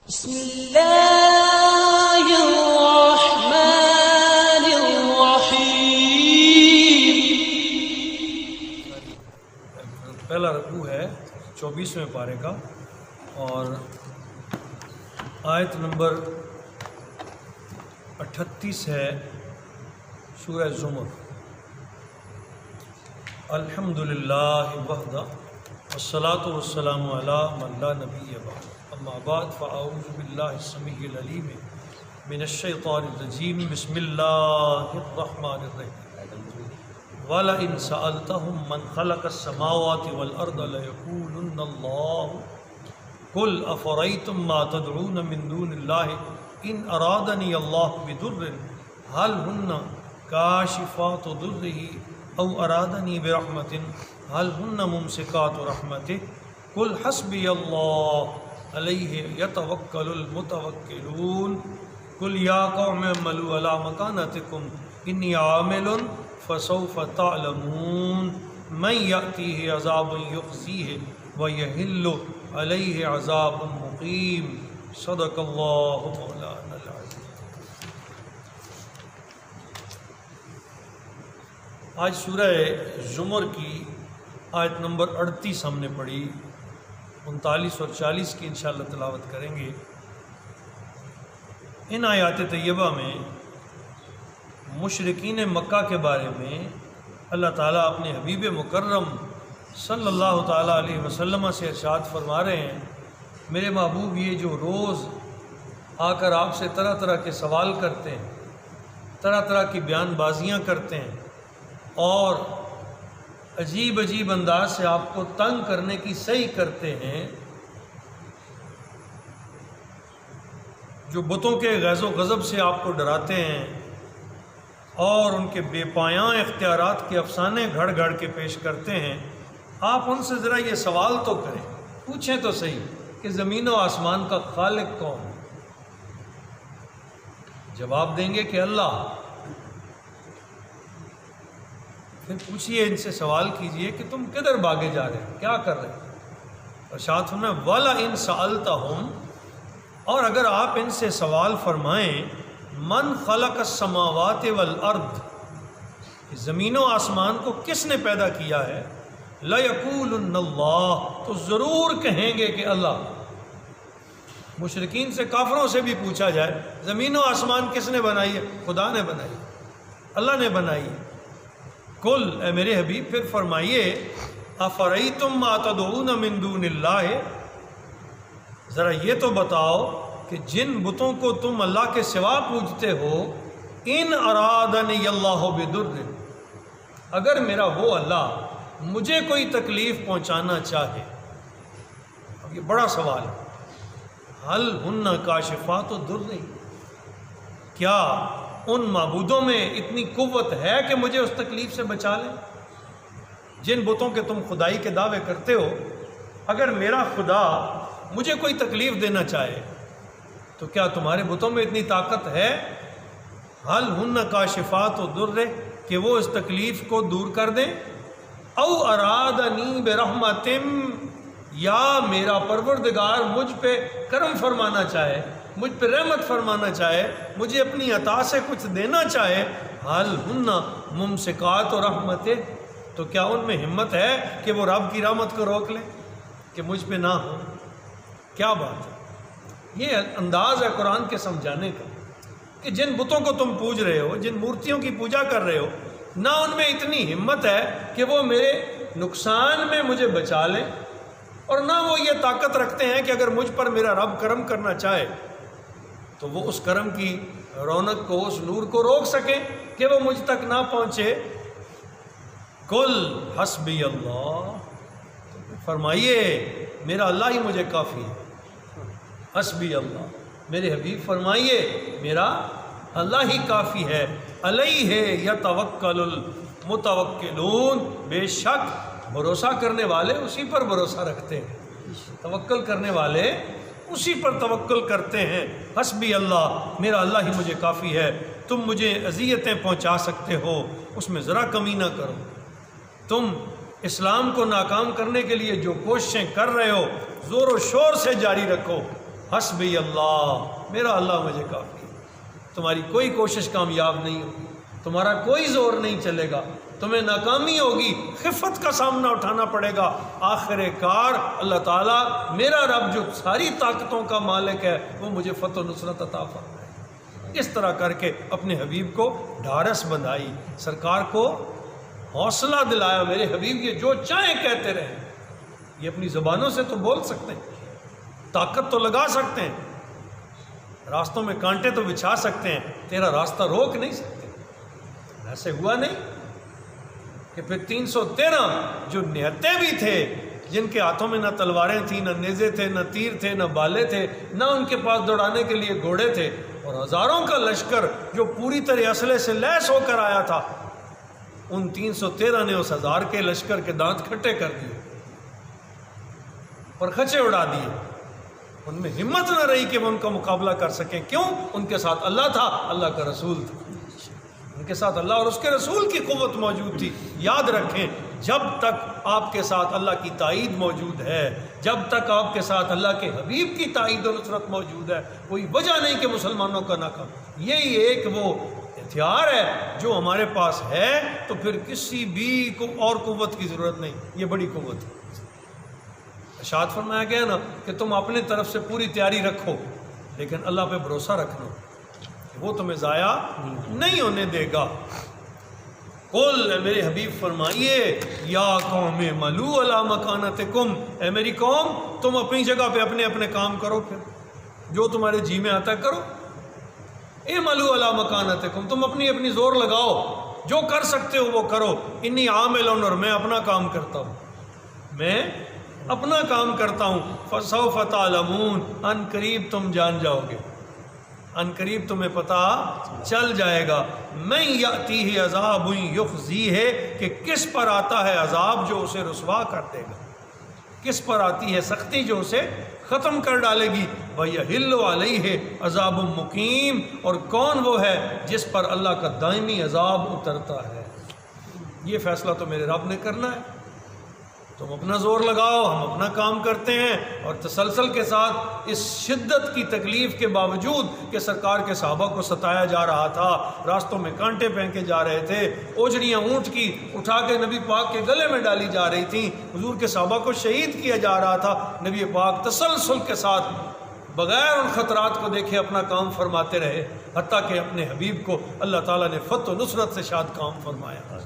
بسم اللہ الرحمن الرحیم۔ پہلا رکوع ہے 24ویں پارے کا اور آیت نمبر 38 ہے سورہ زمر۔ الحمدللہ وحدہ والصلاة والسلام علی من لا نبی بعد، اما بعد فاعوذ باللہ السمیع العلیم من الشیطان الرجیم، بسم اللہ الرحمن الرحیم۔ وَلَئِن سَأَلْتَهُمْ مَنْ خَلَقَ السَّمَاوَاتِ وَالْأَرْضَ لَيَقُولُنَّ اللَّهُ قُلْ أَفَرَأَيْتُمْ مَا تَدْعُونَ مِن دُونِ اللَّهِ إِنْ أَرَادَنِيَ اللَّهُ بِضُرٍّ هَلْ هُنَّ كَاشِفَاتُ ضُرِّهِ أَوْ أَرَادَنِي بِرَحْمَةٍ هَلْ هُنَّ مُمْسِكَاتُ رَحْمَتِهِ قُلْ حَسْبِيَ اللَّهُ عَلَيْهِ يَتَوَكَّلُ الْمُتَوَكِّلُونَ قُلْ يَا قَوْمِ اعْمَلُوا عَلَى مَكَانَتِكُمْ إِنِّي عَامِلٌ فسوف تعلمون من يأتيه عذاب يخزيه ويحل عليه عذاب مقيم۔ صدق اللہ مولانا العظیم۔ آج سورہ زمر کی آیت نمبر 38 ہم نے پڑھی، 39 اور 40 کی انشاءاللہ تلاوت کریں گے۔ ان آیات طیبہ میں مشرکین مکہ کے بارے میں اللہ تعالیٰ اپنے حبیب مکرم صلی اللہ تعالیٰ علیہ وسلم سے ارشاد فرما رہے ہیں، میرے محبوب یہ جو روز آ کر آپ سے طرح طرح کے سوال کرتے ہیں، طرح طرح کی بیان بازیاں کرتے ہیں اور عجیب عجیب انداز سے آپ کو تنگ کرنے کی صحیح کرتے ہیں، جو بتوں کے غیظ و غضب سے آپ کو ڈراتے ہیں اور ان کے بے پایاں اختیارات کے افسانے گھڑ گھڑ کے پیش کرتے ہیں، آپ ان سے ذرا یہ سوال تو کریں، پوچھیں تو صحیح کہ زمین و آسمان کا خالق کون ہے؟ جواب دیں گے کہ اللہ۔ پھر پوچھئے، ان سے سوال کیجئے کہ تم کدھر بھاگے جا رہے ہیں، کیا کر رہے ہیں؟ ارشاد فرمائے وَلَئِن سَأَلْتَهُمْ، اور اگر آپ ان سے سوال فرمائیں، من خلق السماوات والارض، زمین و آسمان کو کس نے پیدا کیا ہے، لَيَقُولُنَّ اللَّهُ، تو ضرور کہیں گے کہ اللہ۔ مشرکین سے، کافروں سے بھی پوچھا جائے زمین و آسمان کس نے بنائی ہے، خدا نے بنائی، اللہ نے بنائی ہے۔ قل، اے میرے حبیب پھر فرمائیے، افرأیتم ما تدعون من دون اللہ، ذرا یہ تو بتاؤ کہ جن بتوں کو تم اللہ کے سوا پوجتے ہو، ان ارادنی اللہ بضر، اگر میرا وہ اللہ مجھے کوئی تکلیف پہنچانا چاہے۔ اب یہ بڑا سوال ہے، حل ہن کاشفات الضر، کیا ان معبودوں میں اتنی قوت ہے کہ مجھے اس تکلیف سے بچا لیں؟ جن بتوں کے تم خدائی کے دعوے کرتے ہو، اگر میرا خدا مجھے کوئی تکلیف دینا چاہے تو کیا تمہارے بتوں میں اتنی طاقت ہے؟ حل ہن کاشفات الضر، کہ وہ اس تکلیف کو دور کر دیں، او ارادنی برحمت، یا میرا پروردگار مجھ پہ کرم فرمانا چاہے، مجھ پہ رحمت فرمانا چاہے، مجھے اپنی عطا سے کچھ دینا چاہے، حل ہن ممسکات رحمت، تو کیا ان میں ہمت ہے کہ وہ رب کی رحمت کو روک لیں کہ مجھ پہ نہ ہو؟ کیا بات ہے! یہ انداز ہے قرآن کے سمجھانے کا کہ جن بتوں کو تم پوج رہے ہو، جن مورتیوں کی پوجا کر رہے ہو، نہ ان میں اتنی ہمت ہے کہ وہ میرے نقصان میں مجھے بچا لیں، اور نہ وہ یہ طاقت رکھتے ہیں کہ اگر مجھ پر میرا رب کرم کرنا چاہے تو وہ اس کرم کی رونق کو، اس نور کو روک سکیں کہ وہ مجھ تک نہ پہنچے۔ قل حسبی اللہ، فرمائیے میرا اللہ ہی مجھے کافی ہے۔ حسبی اللہ، میرے حبیب فرمائیے میرا اللہ ہی کافی ہے۔ علیہ یتوکل المتوکلون، بے شک بھروسہ کرنے والے اسی پر بھروسہ رکھتے ہیں، توکل کرنے والے اسی پر توکل کرتے ہیں۔ حسبی اللہ، میرا اللہ ہی مجھے کافی ہے۔ تم مجھے اذیتیں پہنچا سکتے ہو، اس میں ذرا کمی نہ کرو۔ تم اسلام کو ناکام کرنے کے لیے جو کوششیں کر رہے ہو، زور و شور سے جاری رکھو، حسبی اللہ، میرا اللہ مجھے کافی ہے۔ تمہاری کوئی کوشش کامیاب نہیں ہوگی، تمہارا کوئی زور نہیں چلے گا، تمہیں ناکامی ہوگی، خفت کا سامنا اٹھانا پڑے گا۔ آخر کار اللہ تعالیٰ میرا رب جو ساری طاقتوں کا مالک ہے وہ مجھے فتح و نصرت عطا فرمائے۔ اس طرح کر کے اپنے حبیب کو ڈھارس بندھائی، سرکار کو حوصلہ دلایا، میرے حبیب یہ جو چاہیں کہتے رہیں، یہ اپنی زبانوں سے تو بول سکتے ہیں، طاقت تو لگا سکتے ہیں، راستوں میں کانٹے تو بچھا سکتے ہیں، تیرا راستہ روک نہیں سکتے۔ ایسے ہوا نہیں کہ پھر 313 جو نہتے بھی تھے، جن کے ہاتھوں میں نہ تلواریں تھیں، نہ نیزے تھے، نہ تیر تھے، نہ بالے تھے، نہ ان کے پاس دوڑانے کے لیے گھوڑے تھے، اور ہزاروں کا لشکر جو پوری طرح اسلحے سے لیس ہو کر آیا تھا، ان 313 نے اس 1000 کے لشکر کے دانت کھٹے کر دیے اور خچے اڑا دیے۔ ان میں ہمت نہ رہی کہ وہ ان کا مقابلہ کر سکیں۔ کیوں؟ ان کے ساتھ اللہ تھا، اللہ کا رسول تھا، ان کے ساتھ اللہ اور اس کے رسول کی قوت موجود تھی۔ یاد رکھیں، جب تک آپ کے ساتھ اللہ کی تائید موجود ہے، جب تک آپ کے ساتھ اللہ کے حبیب کی تائید و نصرت موجود ہے، کوئی وجہ نہیں کہ مسلمانوں کا ناکام۔ یہی ایک وہ ہتھیار ہے جو ہمارے پاس ہے، تو پھر کسی بھی اور قوت کی ضرورت نہیں، یہ بڑی قوت ہے۔ ارشاد فرمایا گیا نا کہ تم اپنے طرف سے پوری تیاری رکھو، لیکن اللہ پہ بھروسہ رکھنا، وہ تمہیں ضائع نہیں ہونے دے گا۔ قل، اے میرے حبیب فرمائیے، یا قوم ملو علی مکانتکم، اے میری قوم تم اپنی جگہ پہ اپنے اپنے کام کرو، پھر جو تمہارے جی میں آتا ہے کرو۔ اے ملو علی مکانتکم، تم اپنی اپنی زور لگاؤ، جو کر سکتے ہو وہ کرو۔ انی عامل، اور میں اپنا کام کرتا ہوں، میں اپنا کام کرتا ہوں۔ فسوف تعلمون، ان قریب تم جان جاؤ گے، ان قریب تمہیں پتہ چل جائے گا۔ من یاتیہ عذاب یخزیہ، کہ کس پر آتا ہے عذاب جو اسے رسوا کر دے گا، کس پر آتی ہے سختی جو اسے ختم کر ڈالے گی۔ وَيَحِلُّ عَلَيْهِ عَذَابٌ مُقِيمٌ، اور کون وہ ہے جس پر اللہ کا دائمی عذاب اترتا ہے۔ یہ فیصلہ تو میرے رب نے کرنا ہے، تم اپنا زور لگاؤ، ہم اپنا کام کرتے ہیں۔ اور تسلسل کے ساتھ اس شدت کی تکلیف کے باوجود کہ سرکار کے صحابہ کو ستایا جا رہا تھا، راستوں میں کانٹے پھینکے جا رہے تھے، اوجڑیاں اونٹ کی اٹھا کے نبی پاک کے گلے میں ڈالی جا رہی تھیں، حضور کے صحابہ کو شہید کیا جا رہا تھا، نبی پاک تسلسل کے ساتھ بغیر ان خطرات کو دیکھے اپنا کام فرماتے رہے، حتیٰ کہ اپنے حبیب کو اللہ تعالیٰ نے فتح و نصرت سے شاد کام فرمایا،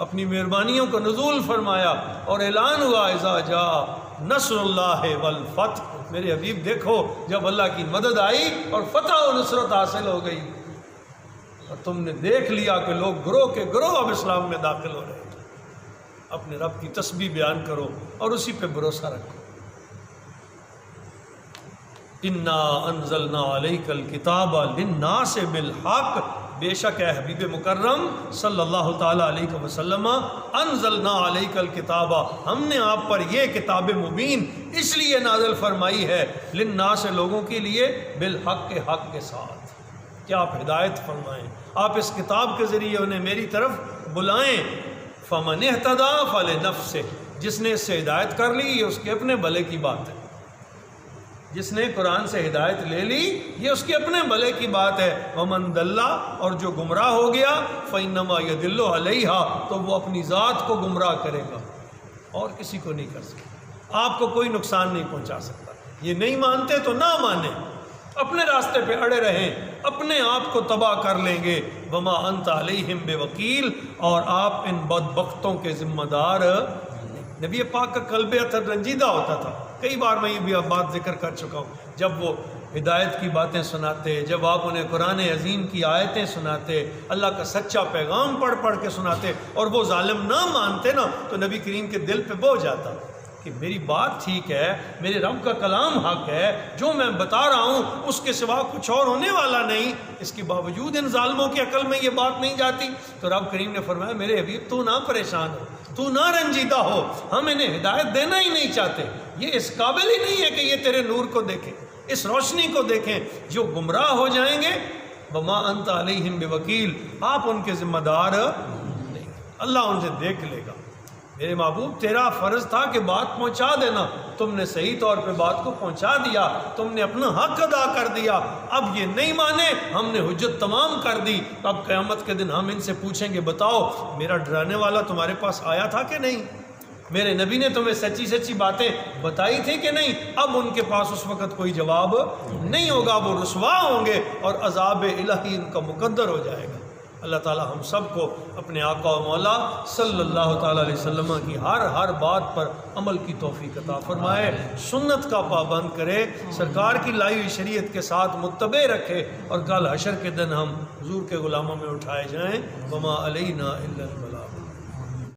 اپنی مہربانیوں کو نزول فرمایا، اور اعلان ہوا اذا جاء نصر اللہ والفتح۔ میرے حبیب دیکھو، جب اللہ کی مدد آئی اور فتح و نصرت حاصل ہو گئی، اور تم نے دیکھ لیا کہ لوگ گروہ کے گروہ اب اسلام میں داخل ہو رہے ہیں، اپنے رب کی تسبیح بیان کرو اور اسی پہ بھروسہ رکھو۔ انا انزلنا علیک الکتاب للناس بالحق، بے شک ہے حبیب مکرم صلی اللہ تعالیٰ علیہ وسلم، انزلنا علیک الکتاب، ہم نے آپ پر یہ کتاب مبین اس لیے نازل فرمائی ہے، للناس، لوگوں کے لیے، بالحق، کے حق کے ساتھ، کہ آپ ہدایت فرمائیں، آپ اس کتاب کے ذریعے انہیں میری طرف بلائیں۔ فمن اہتدی فلنفسہ، جس نے اس سے ہدایت کر لی یہ اس کے اپنے بھلے کی بات ہے، جس نے قرآن سے ہدایت لے لی یہ اس کے اپنے بھلے کی بات ہے۔ ومن ضل، اور جو گمراہ ہو گیا، فإنما يضل علیہا، تو وہ اپنی ذات کو گمراہ کرے گا اور کسی کو نہیں کر سکتا، آپ کو کوئی نقصان نہیں پہنچا سکتا۔ یہ نہیں مانتے تو نہ مانیں، اپنے راستے پہ اڑے رہیں، اپنے آپ کو تباہ کر لیں گے۔ وما انت علیہم بوکیل، اور آپ ان بدبختوں کے ذمہ دار نہیں۔ نبی پاک کا قلب اطہر رنجیدہ ہوتا تھا، کئی بار میں یہ بھی بات ذکر کر چکا ہوں، جب وہ ہدایت کی باتیں سناتے، جب آپ انہیں قرآن عظیم کی آیتیں سناتے، اللہ کا سچا پیغام پڑھ پڑھ کے سناتے، اور وہ ظالم نہ مانتے نا، تو نبی کریم کے دل پہ بوجھ آتا کہ میری بات ٹھیک ہے، میرے رب کا کلام حق ہے، جو میں بتا رہا ہوں اس کے سوا کچھ اور ہونے والا نہیں، اس کے باوجود ان ظالموں کی عقل میں یہ بات نہیں جاتی۔ تو رب کریم نے فرمایا میرے حبیب تو نہ پریشان ہو، تو نہ رنجیدہ ہو، ہم انہیں ہدایت دینا ہی نہیں چاہتے، یہ اس قابل ہی نہیں ہے کہ یہ تیرے نور کو دیکھیں، اس روشنی کو دیکھیں، جو گمراہ ہو جائیں گے وما انت علیہم بوکیل، آپ ان کے ذمہ دار نہیں، اللہ ان سے دیکھ لے گا۔ میرے محبوب تیرا فرض تھا کہ بات پہنچا دینا، تم نے صحیح طور پہ بات کو پہنچا دیا، تم نے اپنا حق ادا کر دیا، اب یہ نہیں مانے، ہم نے حجت تمام کر دی، اب قیامت کے دن ہم ان سے پوچھیں گے بتاؤ میرا ڈرانے والا تمہارے پاس آیا تھا کہ نہیں، میرے نبی نے تمہیں سچی سچی باتیں بتائی تھی کہ نہیں؟ اب ان کے پاس اس وقت کوئی جواب نہیں ہوگا، وہ رسوا ہوں گے اور عذاب الہی ان کا مقدر ہو جائے گا۔ اللہ تعالی ہم سب کو اپنے آقا و مولا صلی اللہ تعالی علیہ وسلم کی ہر بات پر عمل کی توفیق عطا فرمائے، سنت کا پابند کرے، سرکار کی لائی ہوئی شریعت کے ساتھ متبع رکھے، اور کل حشر کے دن ہم حضور کے غلاموں میں اٹھائے جائیں۔ وما علینا الا البلاغ۔